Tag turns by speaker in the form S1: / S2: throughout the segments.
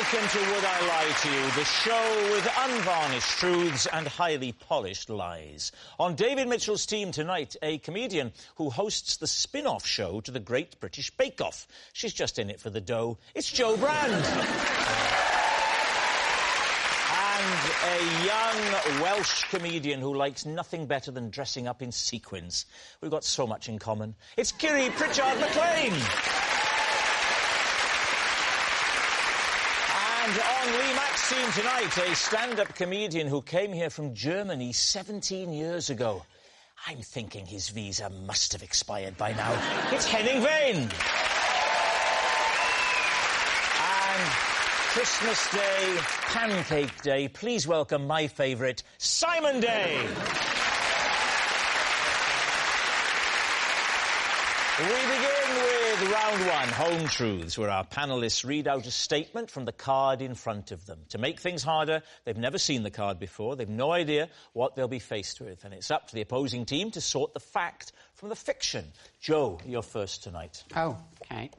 S1: welcome to Would I Lie to You, the show with unvarnished truths and highly polished lies. On David Mitchell's team tonight, a comedian who hosts the spin-off show to the Great British Bake Off. She's just in it for the dough. It's Jo Brand. And a young Welsh comedian who likes nothing better than dressing up in sequins. We've got so much in common. It's Kiri Pritchard-McClean. And on Lee Mack's team tonight, a stand-up comedian who came here from Germany 17 years ago. I'm thinking his visa must have expired by now. It's Henning Wehn. And Christmas Day, Pancake Day, please welcome my favourite, Simon Day. We begin with round one, Home Truths, where our panellists read out a statement from the card in front of them. To make things harder, they've never seen the card before, they've no idea what they'll be faced with, and it's up to the opposing team to sort the fact from the fiction. Jo, you're first tonight.
S2: Oh, OK.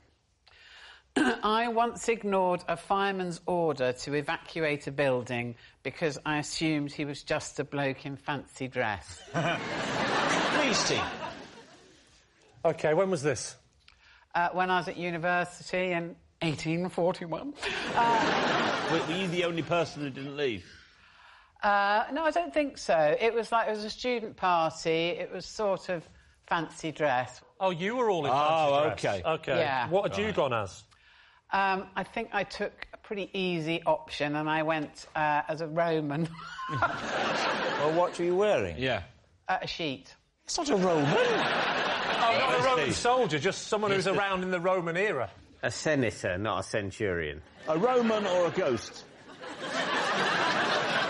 S2: I once ignored a fireman's order to evacuate a building because I assumed he was just a bloke in fancy dress.
S1: Please, team.
S3: OK, when was this?
S2: When I was at university in 1841.
S4: Were you the only person who didn't leave?
S2: No, I don't think so. It was a student party. It was sort of fancy dress.
S3: Oh, you were all in fancy dress?
S1: OK.
S3: OK.
S2: Yeah.
S3: What had you gone as?
S2: I think I took a pretty easy option and I went as a Roman.
S1: Well, what were you wearing?
S4: Yeah.
S2: A sheet.
S1: It's not a Roman.
S3: Oh, not a Roman soldier, just someone who's around in the Roman era.
S5: A senator, not a centurion.
S4: A Roman or a ghost?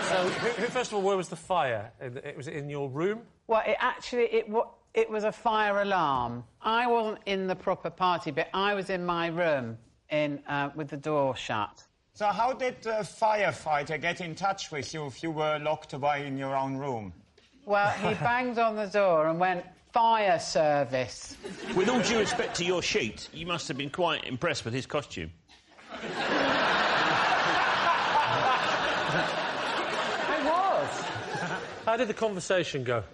S3: So, first of all, where was the fire? Was it in your room?
S2: Well, it was a fire alarm. I wasn't in the proper party, but I was in my room with the door shut.
S6: So how did the firefighter get in touch with you if you were locked away in your own room?
S2: Well, he banged on the door and went, "Fire service."
S4: With all due respect to your sheet, you must have been quite impressed with his costume.
S2: I was.
S3: How did the conversation go?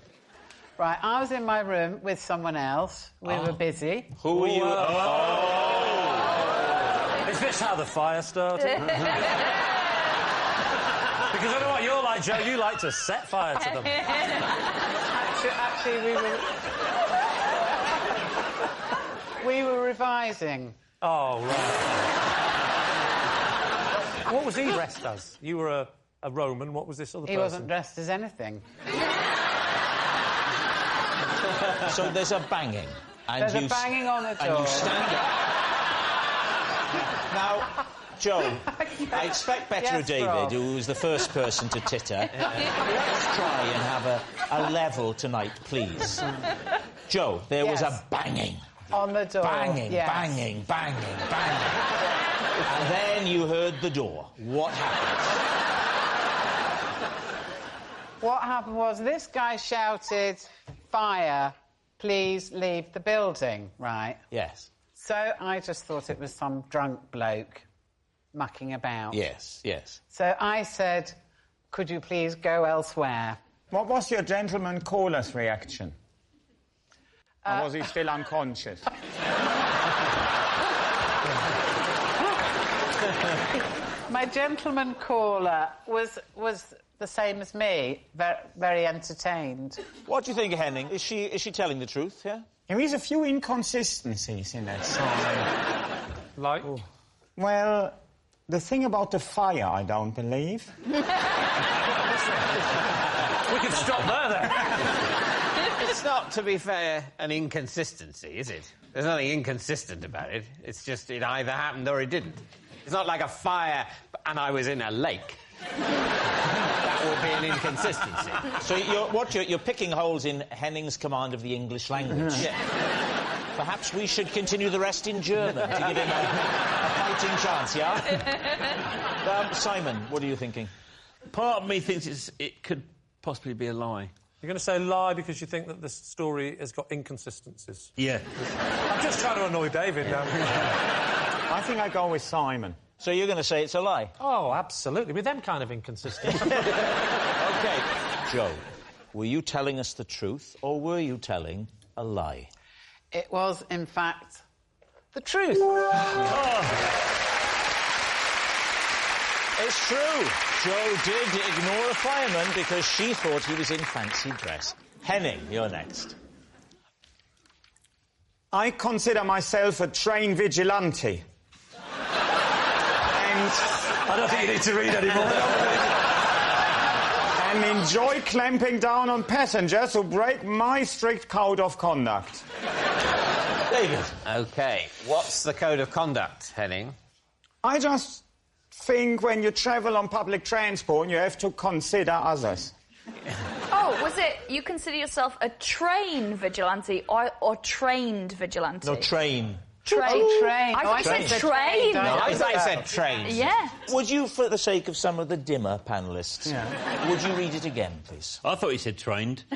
S2: Right, I was in my room with someone else. We were busy.
S1: Who were you?
S3: Is this how the fire started? Because I know what you're like, Jo. You like to set fire to them.
S2: Actually, we were revising.
S3: Oh, right. What was he dressed as? You were a Roman. What was this other person?
S2: He wasn't dressed as anything.
S1: So there's a banging. And
S2: There's a banging on the door.
S1: And you stand up. Now, Jo, I expect better of David,
S2: Rob.
S1: who was the first person to titter. Let's try and have a level tonight, please. Jo, there was a banging.
S2: On the door.
S1: Banging,
S2: yes.
S1: banging, banging, banging. And then you heard the door. What happened?
S2: What happened was this guy shouted, "Fire, please leave the building," right?
S1: Yes.
S2: So I just thought it was some drunk bloke mucking about.
S1: Yes, yes.
S2: So I said, "Could you please go elsewhere?"
S6: What was your gentleman caller's reaction? Or was he still unconscious?
S2: My gentleman caller was the same as me, very entertained.
S1: What do you think, Henning? Is she telling the truth, yeah?
S6: There is a few inconsistencies in that story.
S3: Like?
S6: Well, the thing about the fire, I don't believe.
S3: We can stop there, then.
S5: It's not, to be fair, an inconsistency, is it? There's nothing inconsistent about it. It's just it either happened or it didn't. It's not like a fire and I was in a lake. That would be an inconsistency.
S1: So you're picking holes in Henning's command of the English language. Yeah. Perhaps we should continue the rest in German to give him a fighting chance, yeah? Simon, what are you thinking?
S4: Part of me thinks it could possibly be a lie.
S3: You're going to say lie because you think that the story has got inconsistencies?
S4: Yeah.
S3: I'm just trying to annoy David now.
S6: I think I go with Simon.
S1: So you're going to say it's a lie?
S3: Oh, absolutely. With them kind of inconsistent.
S1: OK. Joe, were you telling us the truth or were you telling a lie?
S2: It was, in fact, the truth.
S1: It's true. Joe did ignore a fireman because she thought he was in fancy dress. Henning, you're next.
S6: I consider myself a trained vigilante.
S3: I don't think you need to read anymore.
S6: And enjoy clamping down on passengers who break my strict code of conduct.
S1: David.
S5: OK, what's the code of conduct, Henning?
S6: I just think when you travel on public transport, you have to consider others.
S7: Oh, was it you consider yourself a trained vigilante or trained vigilante?
S1: No, train.
S7: Train.
S2: Oh, train.
S7: I thought you said train.
S5: No, I thought you said trained.
S7: Yeah.
S1: Would you, for the sake of some of the dimmer panellists, would you read it again, please?
S4: I thought you said trained.
S3: I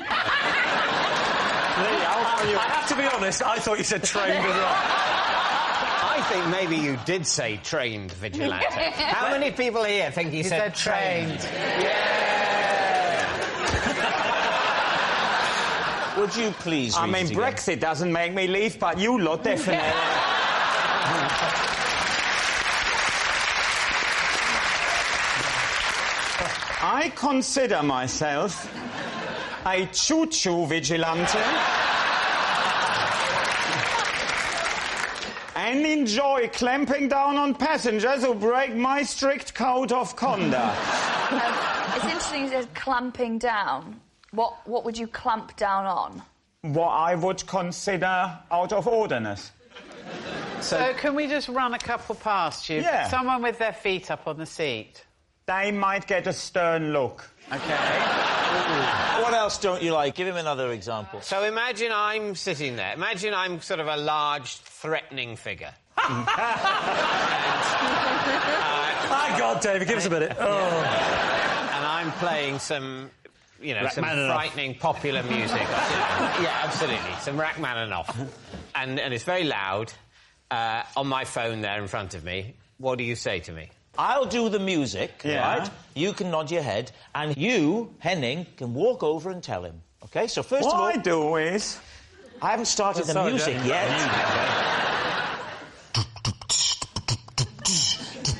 S3: have to be honest, I thought you said trained as well.
S5: I think maybe you did say trained vigilante. How many people here think you said trained?
S1: Would you please read it again?
S6: Brexit doesn't make me leave, but you lot definitely. I consider myself a choo-choo vigilante and enjoy clamping down on passengers who break my strict code of conduct.
S7: It's interesting you said clamping down. What would you clamp down on?
S6: What I would consider out of orderness.
S2: So can we just run a couple past you?
S6: Yeah.
S2: Someone with their feet up on the seat.
S6: They might get a stern look.
S2: OK.
S1: What else don't you like? Give him another example.
S5: So imagine I'm sitting there. Imagine I'm sort of a large, threatening figure.
S3: My God, David, give us a minute.
S5: And I'm playing some... You know, some frightening popular music. Yeah, absolutely. Some Rachmaninoff. And it's very loud on my phone there in front of me. What do you say to me?
S1: I'll do the music, right? You can nod your head, and you, Henning, can walk over and tell him. OK? So first of all...
S6: What I do is...
S1: I haven't started the music yet.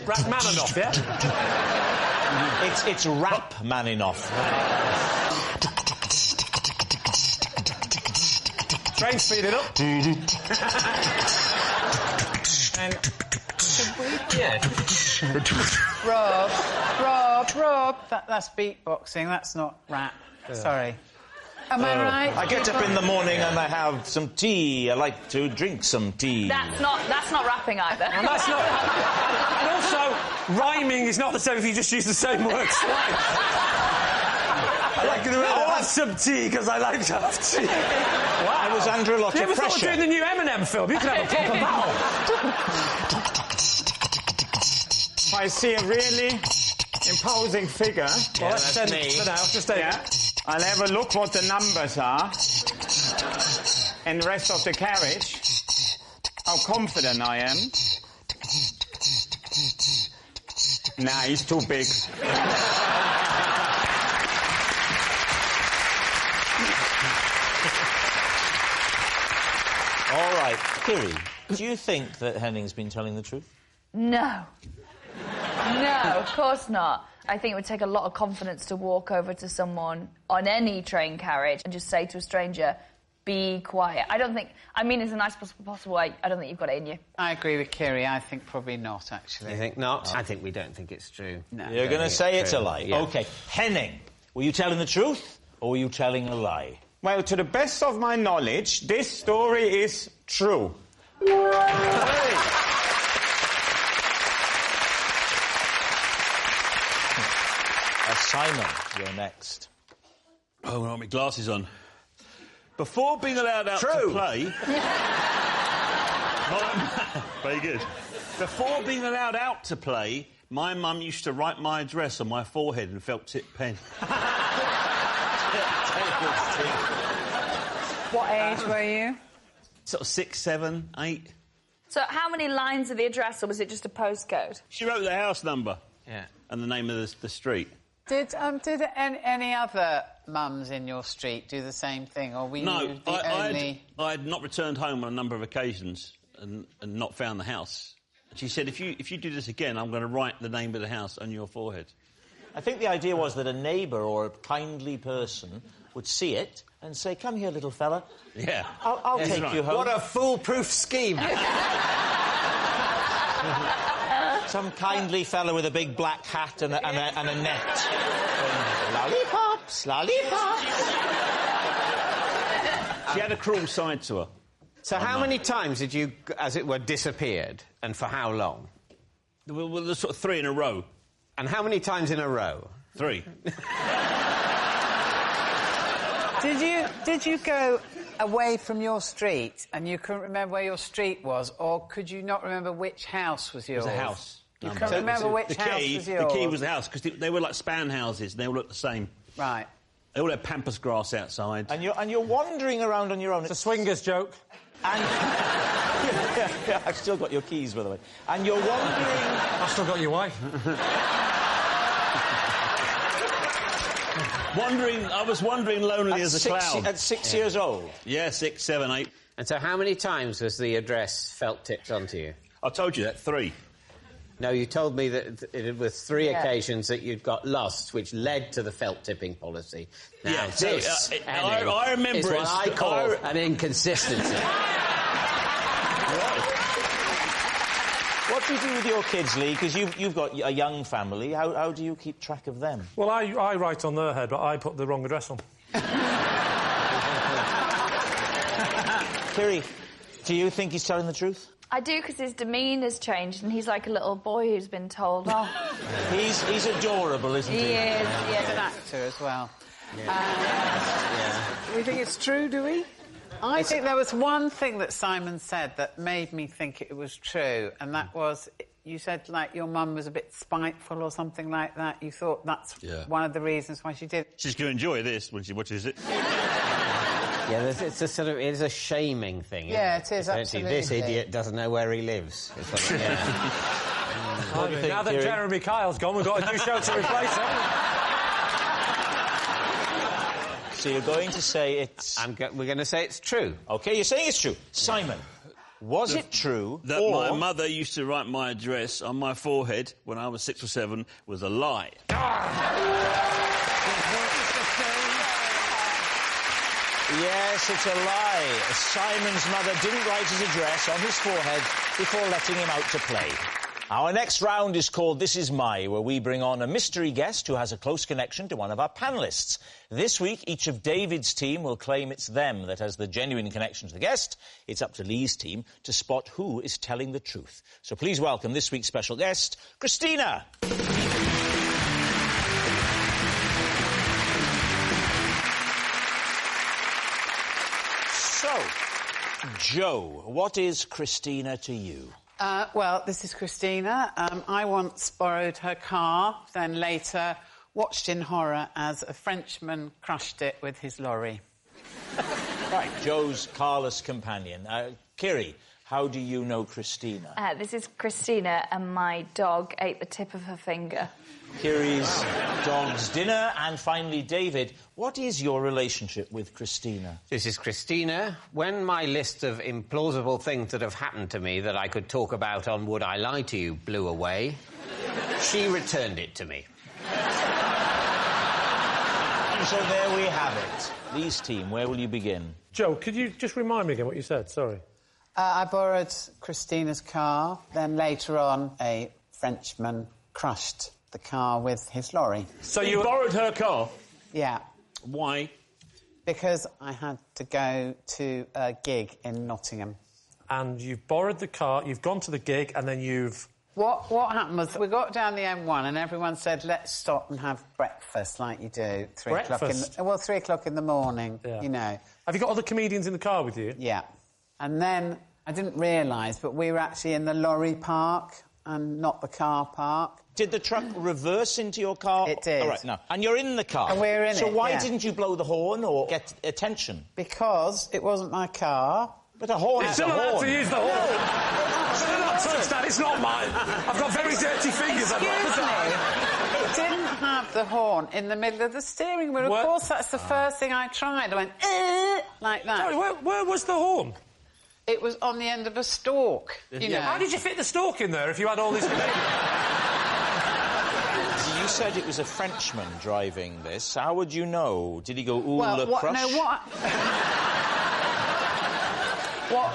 S3: Rachmaninoff, yeah?
S1: It's Rap-Maninoff.
S3: Train speeding up.
S2: And... Rob. That's beatboxing, that's not rap. Sorry. Am I right?
S1: I get up in the morning and I have some tea. I like to drink some tea.
S7: That's not rapping either.
S3: And that's not... And also, rhyming is not the same if you just use the same words twice. I like to have some tea because I like to have tea.
S1: I was under a lot of
S3: You ever thought of
S1: pressure.
S3: doing the new Eminem film? You can have a proper battle.
S6: I see a really imposing figure.
S3: Well, let's send
S5: me.
S3: it for now. Just take it.
S6: I'll have a look what the numbers are. And the rest of the carriage. How confident I am. Nah, he's too big.
S1: All right, Kiri, do you think that Henning's been telling the truth?
S7: No. No, of course not. I think it would take a lot of confidence to walk over to someone on any train carriage and just say to a stranger, be quiet. I don't think... I mean, in the nicest possible way, I don't think you've got it in you.
S2: I agree with Kiri. I think probably not, actually.
S5: You think not? I think we don't think it's true.
S2: No.
S1: You're going to say it's a lie?
S5: Yeah.
S1: OK. Henning, were you telling the truth or were you telling a lie?
S6: Well, to the best of my knowledge, this story is true.
S1: Simon, you're next.
S4: Oh, I got my glasses on. Before being allowed out to play... Very good. Before being allowed out to play, my mum used to write my address on my forehead in a felt-tip pen.
S2: What age were you?
S4: Sort of 6, 7, 8.
S7: So how many lines of the address, or was it just a postcode?
S4: She wrote the house number.
S5: Yeah.
S4: And the name of the street.
S2: Did any other mums in your street do the same thing, or were you
S4: No,
S2: the only...
S4: I'd not returned home on a number of occasions and not found the house. She said, if you do this again, I'm going to write the name of the house on your forehead.
S1: I think the idea was that a neighbour or a kindly person would see it and say, come here, little fella.
S4: Yeah.
S1: I'll take you home.
S5: What a foolproof scheme.
S1: Some kindly fella with a big black hat and a net. Lollipops, lollipops.
S4: She had a cruel side to her.
S5: So how many times did you, as it were, disappeared, and for how long?
S4: Well, there's sort of 3 in a row.
S5: And how many times in a row?
S4: 3.
S2: Did you go away from your street and you couldn't remember where your street was, or could you not remember which house was yours?
S4: It was a house.
S2: You couldn't remember which house was yours?
S4: The key was the house, because they were like span houses, and they all looked the same.
S2: Right.
S4: They all had pampas grass outside.
S1: And you're wandering around on your own.
S3: It's a swingers joke.
S1: And... yeah, I've still got your keys, by the way. And you're wandering...
S3: I've still got your wife.
S4: I was wandering lonely as a clown.
S1: At 6 years old?
S4: Yeah, 6, 7, 8.
S5: And so how many times was the address felt tipped onto you?
S4: I told you that, 3.
S5: No, you told me that it was 3 occasions that you'd got lost, which led to the felt tipping policy. Now,
S4: Yeah, so,
S5: this,
S4: I remember
S5: is what
S4: it.
S5: I call an inconsistency.
S1: What do you do with your kids, Lee? Because you've got a young family. How do you keep track of them?
S3: Well, I write on their head, but I put the wrong address on.
S1: Kiri, do you think he's telling the truth?
S7: I do, because his demeanour's changed and he's like a little boy who's been told off.
S1: He's adorable, isn't he?
S7: He is,
S2: He's
S7: yeah.
S2: an actor as well. Do we think it's true, do we? I think there was one thing that Simon said that made me think it was true, and that was, you said, like, your mum was a bit spiteful or something like that. You thought that's one of the reasons why she did.
S4: She's going to enjoy this when she watches it.
S5: Yeah, it's a sort of... It is a shaming thing, isn't
S2: Yeah,
S5: it?
S2: it is, absolutely.
S5: This idiot doesn't know where he lives. It's what,
S3: Now that Jeremy Kyle's gone, we've got a new show to replace him.
S1: So you're going to say it's...
S5: we're going to say it's true.
S1: OK, you're saying it's true. Simon, was it true
S4: that my mother used to write my address on my forehead when I was 6 or 7 was a lie?
S1: Yes, it's a lie. Simon's mother didn't write his address on his forehead before letting him out to play. Our next round is called This Is My, where we bring on a mystery guest who has a close connection to one of our panellists. This week, each of David's team will claim it's them that has the genuine connection to the guest. It's up to Lee's team to spot who is telling the truth. So please welcome this week's special guest, Christina. So, Joe, what is Christina to you?
S2: Well, this is Christina. I once borrowed her car, then later watched in horror as a Frenchman crushed it with his lorry.
S1: Right, Joe's carless companion. Kiri, how do you know Christina?
S7: This is Christina, and my dog ate the tip of her finger.
S1: Kiri's dog's dinner. And finally, David, what is your relationship with Christina?
S5: This is Christina. When my list of implausible things that have happened to me that I could talk about on Would I Lie to You blew away, she returned it to me.
S1: So there we have it. Lee's team, where will you begin?
S3: Joe, could you just remind me again what you said? Sorry.
S2: I borrowed Christina's car, then later on a Frenchman crushed the car with his lorry.
S4: So you borrowed her car?
S2: Yeah.
S4: Why?
S2: Because I had to go to a gig in Nottingham.
S3: And you've borrowed the car, you've gone to the gig, and then you've...
S2: What happened was we got down the M1 and everyone said, let's stop and have breakfast like you do. 3 o'clock
S3: Breakfast?
S2: 3 o'clock in the morning, you know.
S3: Have you got other comedians in the car with you?
S2: Yeah. And then I didn't realise, but we were actually in the lorry park and not the car park.
S1: Did the truck reverse into your car?
S2: It did.
S1: All right, no. And you're in the car?
S2: And we're in it,
S1: So why
S2: yeah.
S1: didn't you blow the horn or get attention?
S2: Because it wasn't my car,
S1: But a horn
S3: You're
S1: is
S3: still
S1: a
S3: allowed
S1: horn.
S3: to use the horn. Still not touch that, it's not mine. I've got very dirty fingers.
S2: Excuse me. It didn't have the horn in the middle of the steering wheel. Of course, that's the first thing I tried. I went, like that.
S3: Sorry, where was the horn?
S2: It was on the end of a stalk, you know.
S3: How did you fit the stalk in there if you had all this...
S1: You said it was a Frenchman driving this. How would you know? Did he go, ooh, le crush?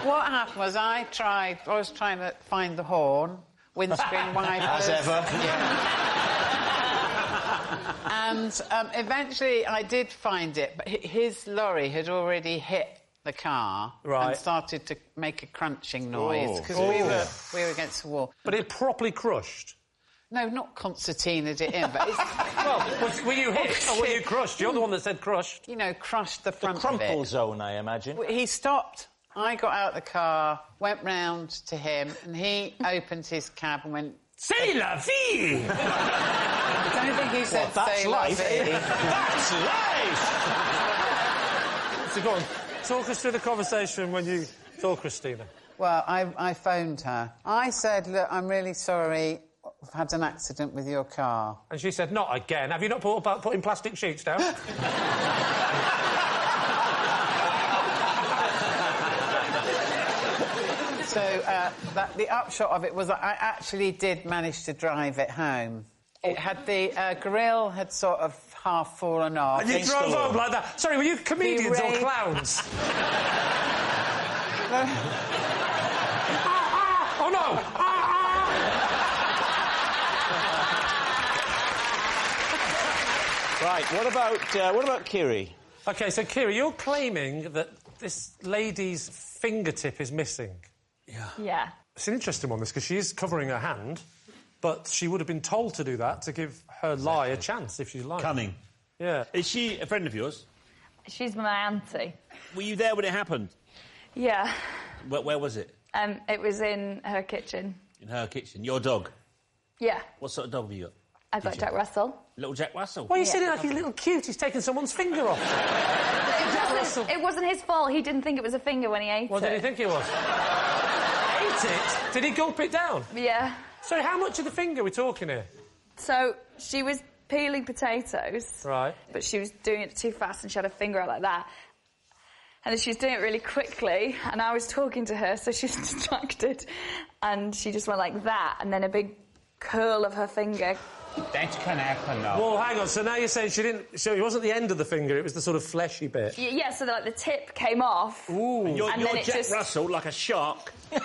S2: What happened was I was trying to find the horn, windscreen wipers.
S1: As ever.
S2: And eventually I did find it, but his lorry had already hit the car and started to make a crunching noise because we were against the wall.
S3: But it properly crushed?
S2: No, not concertinaed it in, but it's...
S3: Well, were you hit or were you crushed? You're the one that said crushed.
S2: You know, crushed the front
S1: the
S2: of it.
S1: crumple zone, I imagine.
S2: He stopped. I got out of the car, went round to him, and he opened his cab and went...
S3: C'est la vie!
S2: I don't think he said,
S1: that's
S2: "Say la
S1: life."
S2: vie."
S1: That's life!
S3: So go on, talk us through the conversation when you saw Christina.
S2: Well, I phoned her. I said, look, I'm really sorry, I've had an accident with your car.
S3: And she said, not again. Have you not thought about putting plastic sheets down?
S2: So the upshot of it was that I actually did manage to drive it home. It had the grill had sort of half fallen off.
S3: And you drove home like that? Sorry, were you comedians or clowns? Oh, no!
S1: Right, what about Kiri?
S3: OK, so, Kiri, you're claiming that this lady's fingertip is missing.
S7: Yeah.
S3: It's an interesting one, this, because she is covering her hand, but she would have been told to do that to give her lie a chance if she's lying.
S4: Cunning.
S3: Yeah.
S4: Is she a friend of yours?
S7: She's my auntie.
S4: Were you there when it happened?
S7: Yeah.
S4: Where was it?
S7: It was in her kitchen.
S4: In her kitchen. Your dog?
S7: Yeah.
S4: What sort of dog have you got?
S7: I've got Jack Russell.
S4: Little Jack Russell?
S3: Why are you sitting like he's a little cute? He's taken someone's finger off.
S7: It wasn't his fault. He didn't think it was a finger when he ate it.
S3: What did he think it was? Ate it? Did he gulp it down?
S7: Yeah.
S3: So how much of the finger are we talking here?
S7: So she was peeling potatoes.
S3: Right.
S7: But she was doing it too fast and she had her finger out like that. And then she was doing it really quickly and I was talking to her, so she was distracted. And she just went like that, and then a big curl of her finger.
S6: That can happen now.
S3: Well, hang on, so now you're saying she didn't... So it wasn't the end of the finger, it was the sort of fleshy bit.
S7: Yeah, so like the tip came off.
S3: Ooh.
S4: And you're
S7: And then it
S4: Jack
S7: just...
S4: Russell, like a shark. Smelt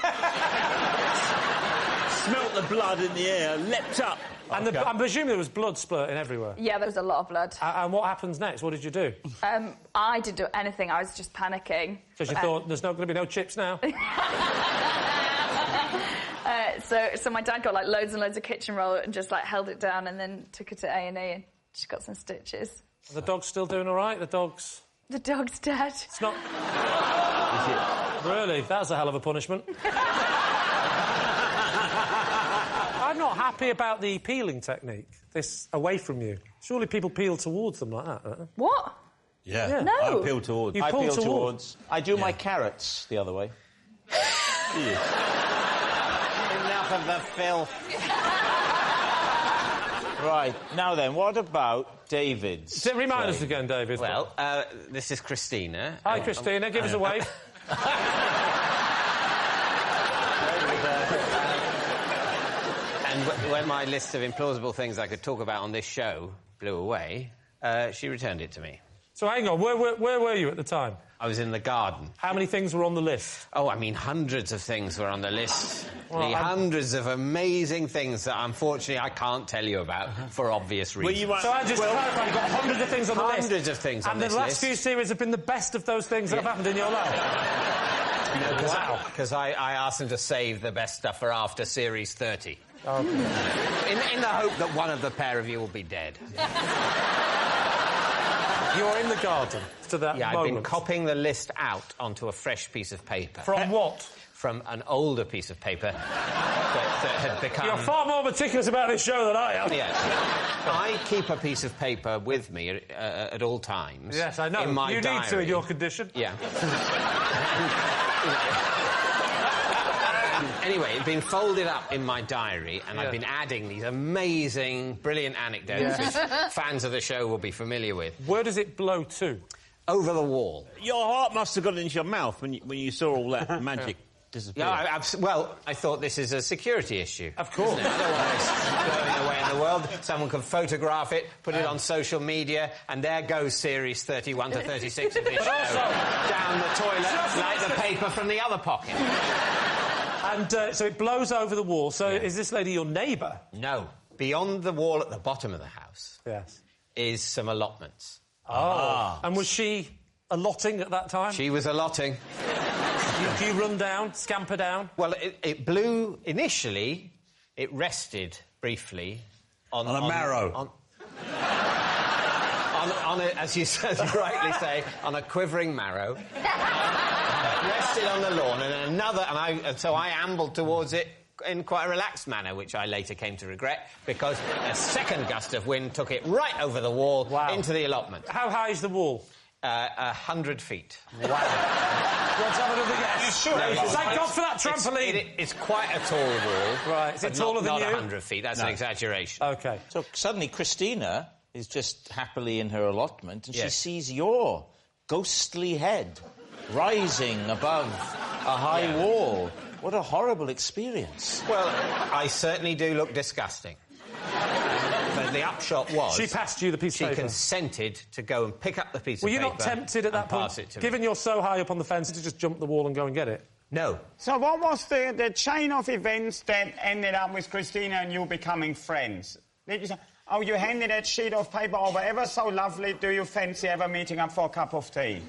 S4: the blood in the air, leapt up.
S3: And I'm presuming there was blood splurting everywhere.
S7: Yeah, there was a lot of blood.
S3: And what happens next? What did you do?
S7: I didn't do anything. I was just panicking.
S3: Because you thought, there's not going to be no chips now?
S7: So my dad got like loads and loads of kitchen roll and just like held it down and then took her to A&E and she got some stitches.
S3: Are the dog's still doing all right? The dog's
S7: dead.
S3: It's not... Is it? Really? That's a hell of a punishment. I'm not happy about the peeling technique. This away from you. Surely people peel towards them like that, don't they?
S7: What?
S4: Yeah.
S7: No.
S4: I peel towards.
S3: You
S1: I
S3: pull
S1: peel
S3: towards.
S1: I do my carrots the other way.
S2: Enough of the filth.
S1: Right, now then, what about David's?
S3: Remind us again, David.
S5: Well, this is Christina.
S3: Hi, Christina. Give us a wave.
S5: And when my list of implausible things I could talk about on this show blew away, she returned it to me.
S3: So hang on, where were you at the time?
S5: I was in the garden.
S3: How many things were on the list?
S5: Oh, I mean, hundreds of things were on the list.
S3: Well,
S5: hundreds of amazing things that, unfortunately, I can't tell you about for obvious reasons.
S3: So I just clarify, you've got hundreds of things on the list.
S5: Hundreds of things on
S3: this
S5: this
S3: list. And the last
S5: list.
S3: few series have been the best of those things that have happened in your life.
S5: Wow. Because I asked them to save the best stuff for after Series 30.
S3: Okay.
S5: In the hope that one of the pair of you will be dead.
S3: You're in the garden to that
S5: Yeah, I've
S3: moment.
S5: been copying the list out onto a fresh piece of paper.
S3: From what?
S5: From an older piece of paper that had become...
S3: You're far more meticulous about this show than I am.
S5: Yes. I keep a piece of paper with me at all times.
S3: Yes, I know.
S5: In my
S3: you
S5: diary.
S3: need to in your condition.
S5: Yeah. Anyway, it'd been folded up in my diary, and I've been adding these amazing, brilliant anecdotes which fans of the show will be familiar with.
S3: Where does it blow to?
S5: Over the wall.
S4: Your heart must have gone into your mouth when you saw all that magic disappear.
S5: Yeah, well, I thought this is a security issue.
S3: Of course.
S5: I don't want this blowing away in the world. Someone can photograph it, put it on social media, and there goes series 31 to 36 of this show down the toilet like the paper from the other pocket.
S3: And so it blows over the wall. So is this lady your neighbour?
S5: No. Beyond the wall at the bottom of the house is some allotments.
S3: Oh. And was she allotting at that time?
S5: She was allotting.
S3: Do you run down, scamper down?
S5: Well, it blew initially. It rested briefly on
S4: a marrow.
S5: On a, as you rightly say, on a quivering marrow. Rested on the lawn, and so I ambled towards it in quite a relaxed manner, which I later came to regret, because a second gust of wind took it right over the wall into the allotment.
S3: How high is the wall?
S5: 100 feet.
S3: Wow. Let's have another guess.
S5: Sure.
S3: Thank God for that trampoline.
S5: It's quite a tall wall.
S3: Right. Is it taller than you?
S5: Not 100 feet. That's an exaggeration.
S3: OK.
S1: So suddenly Christina is just happily in her allotment and she sees your ghostly head rising above a high wall. What a horrible experience.
S5: Well, I certainly do look disgusting. But the upshot was...
S3: She passed you the piece of paper.
S5: She consented to go and pick up the piece of paper.
S3: Were you not tempted at that point,
S5: pass it to
S3: given
S5: me?
S3: you're so high up on the fence, to just jump the wall and go and get it?
S5: No.
S6: So what was the chain of events that ended up with Christina and you becoming friends? Did you say, oh, you handed that sheet of paper over ever so lovely, do you fancy ever meeting up for a cup of tea?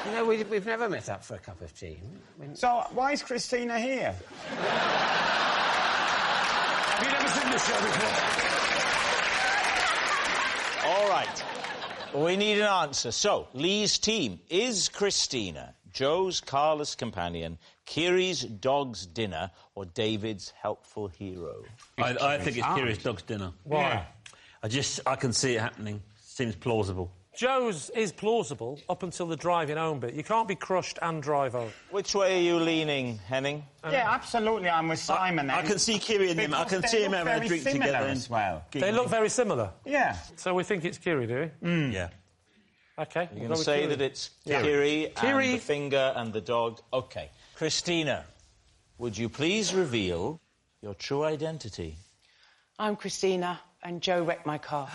S5: You know, we've never met up for a cup of tea.
S6: So why is Christina here?
S3: Have you never seen this show before?
S1: All right. We need an answer. So, Lee's team. Is Christina Joe's carless companion, Kiri's dog's dinner, or David's helpful hero?
S4: I think it's Kiri's dog's dinner.
S3: Why?
S4: I can see it happening. Seems plausible.
S3: Joe's is plausible up until the driving home bit. You can't be crushed and drive home.
S1: Which way are you leaning, Henning?
S6: Yeah, absolutely. I'm with Simon.
S4: I can see Kiri and them. I can see him having a drink together
S6: as well.
S3: They look very similar.
S6: Yeah.
S3: So we think it's Kiri, do we?
S4: Yeah.
S3: OK.
S1: You're going to say that it's Kiri and the finger and the dog? OK. Christina, would you please reveal your true identity?
S8: I'm Christina, and Joe wrecked my car.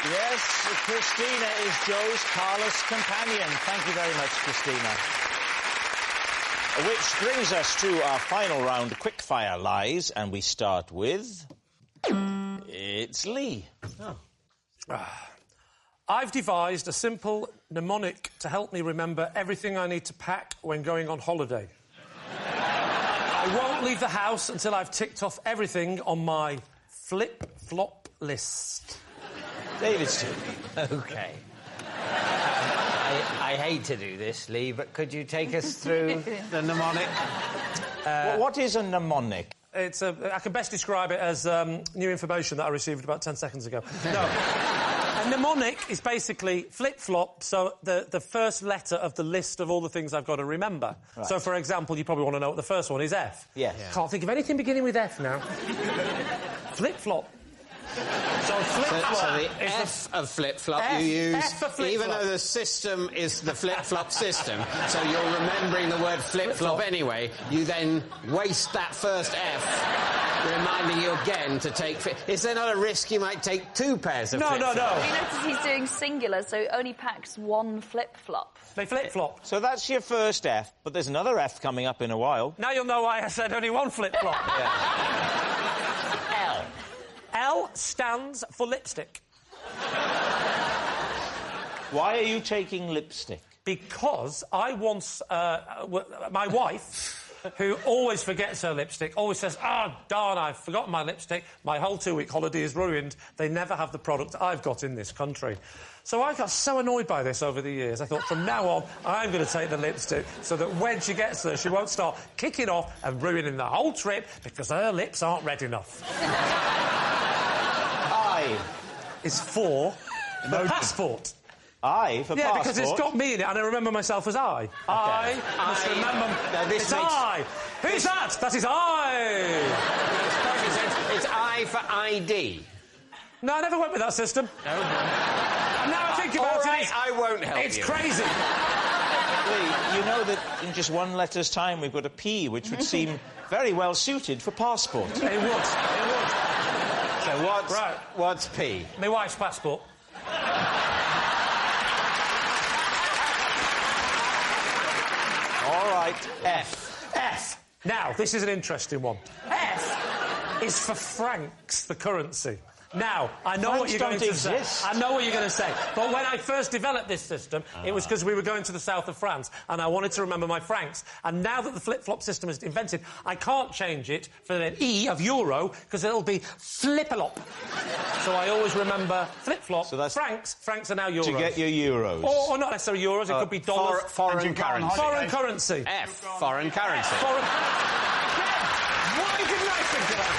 S1: Yes, Christina is Joe's carless companion. Thank you very much, Christina. Which brings us to our final round, Quickfire Lies, and we start with... It's Lee.
S3: Oh. I've devised a simple mnemonic to help me remember everything I need to pack when going on holiday. I won't leave the house until I've ticked off everything on my flip-flop list.
S1: David's team.
S5: OK. I hate to do this, Lee, but could you take us through the mnemonic?
S1: What is a mnemonic?
S3: I can best describe it as new information that I received about 10 seconds ago. No. A mnemonic is basically flip-flop, so the first letter of the list of all the things I've got to remember. Right. So, for example, you probably want to know what the first one is, F.
S1: Yes.
S3: Yeah. Can't think of anything beginning with F now. Flip-flop. So flip-flop.
S5: So the F of flip-flop you use, even though the system is the flip-flop system, so you're remembering the word flip-flop anyway, you then waste that first F, reminding you again to take... Is there not a risk you might take two pairs of flip-flop?
S3: No.
S7: You notice he's doing singular, so he only packs one flip-flop.
S3: They flip-flop.
S1: So that's your first F, but there's another F coming up in a while.
S3: Now you'll know why I said only one flip-flop.
S1: L.
S3: L stands for lipstick.
S1: Why are you taking lipstick?
S3: Because I once... my wife, who always forgets her lipstick, always says, darn, I've forgotten my lipstick. My whole 2-week holiday is ruined. They never have the product I've got in this country. So I got so annoyed by this over the years. I thought, from now on, I'm going to take the lipstick so that when she gets there, she won't start kicking off and ruining the whole trip because her lips aren't red enough.
S1: I
S3: is for The passport.
S1: I for
S3: Yeah,
S1: passport.
S3: because it's got me in it, and I remember myself as I. I must remember.
S5: No, this
S3: it's
S5: makes-
S3: I. Who's that? That is I.
S5: It's I for ID.
S3: No, I never went with that system.
S5: No.
S3: And now I think about
S5: All right,
S3: it,
S5: I won't help
S3: it's
S5: you.
S3: crazy.
S1: Lee, you know that in just one letter's time we've got a P, which would seem very well suited for passport.
S3: It would. It would.
S5: So what's P?
S3: My wife's passport.
S1: All right,
S5: F.
S3: F. Now, this is an interesting one. F is for francs, the currency. Now, I know what
S1: Francs
S3: you're going
S1: don't
S3: to say.
S1: exist.
S3: I know what you're going to say. But when I first developed this system, it was because we were going to the south of France and I wanted to remember my francs. And now that the flip-flop system is invented, I can't change it for an E of euro because it'll be flip-a-lop. So I always remember flip-flop,
S1: So that's-
S3: francs. Francs are now euros.
S1: to get your euros.
S3: Or not necessarily euros, it could be dollars.
S5: Foreign currency.
S3: Foreign currency.
S5: F. Foreign currency.
S3: Why didn't I think of that?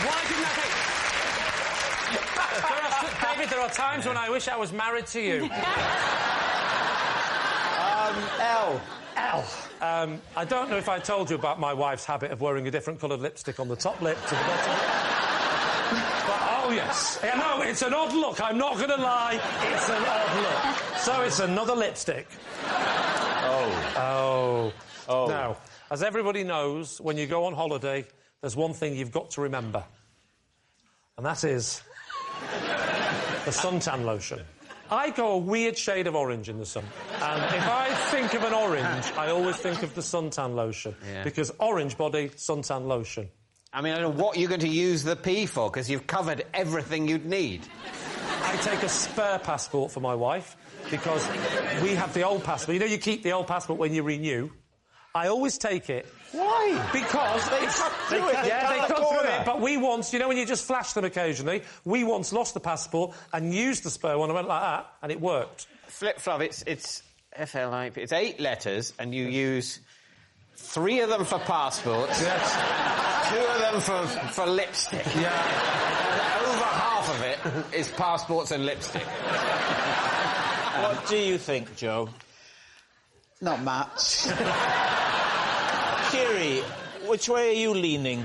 S3: Why didn't I think? David, there are times when I wish I was married to you.
S1: L.
S3: L. I don't know if I told you about my wife's habit of wearing a different coloured lipstick on the top lip to the bottom lip. But, oh, yes. Yeah, no, it's an odd look. I'm not going to lie. It's an odd look. So it's another lipstick. Oh. Now, as everybody knows, when you go on holiday, there's one thing you've got to remember. And that is the suntan lotion. I go a weird shade of orange in the sun. And if I think of an orange, I always think of the suntan lotion.
S5: Yeah.
S3: Because orange body, suntan lotion.
S5: I mean, I don't know what you're going to use the P for, because you've covered everything you'd need.
S3: I take a spare passport for my wife, because we have the old passport. You know you keep the old passport when you renew? I always take it.
S1: Why?
S3: Because
S1: They cut through it.
S3: Yeah, they
S1: cut
S3: cut
S1: the
S3: through
S1: corner.
S3: it. But we once, you know, when you just flash them occasionally, we once lost the passport and used the spare one and went like that, and it worked.
S5: Flip-flop, it's F-L-I-P. It's 8 letters, and you use 3 of them for passports, 2 of them for lipstick.
S3: Yeah.
S5: And over half of it is passports and lipstick.
S1: What do you think, Joe?
S2: Not much.
S1: Kiri, which way are you leaning?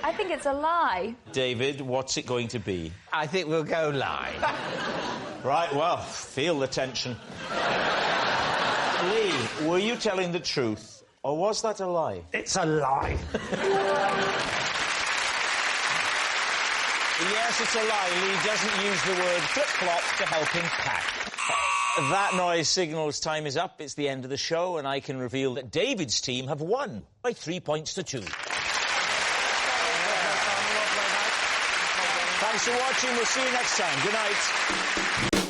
S7: I think it's a lie.
S1: David, what's it going to be?
S5: I think we'll go live.
S1: Right, well, feel the tension. Lee, were you telling the truth, or was that a lie?
S3: It's a lie.
S1: Yes, it's a lie. Lee doesn't use the word flip-flop to help him pack. That noise signals time is up. It's the end of the show, and I can reveal that David's team have won by 3 points to 2. Thanks for watching. We'll see you next time. Good night.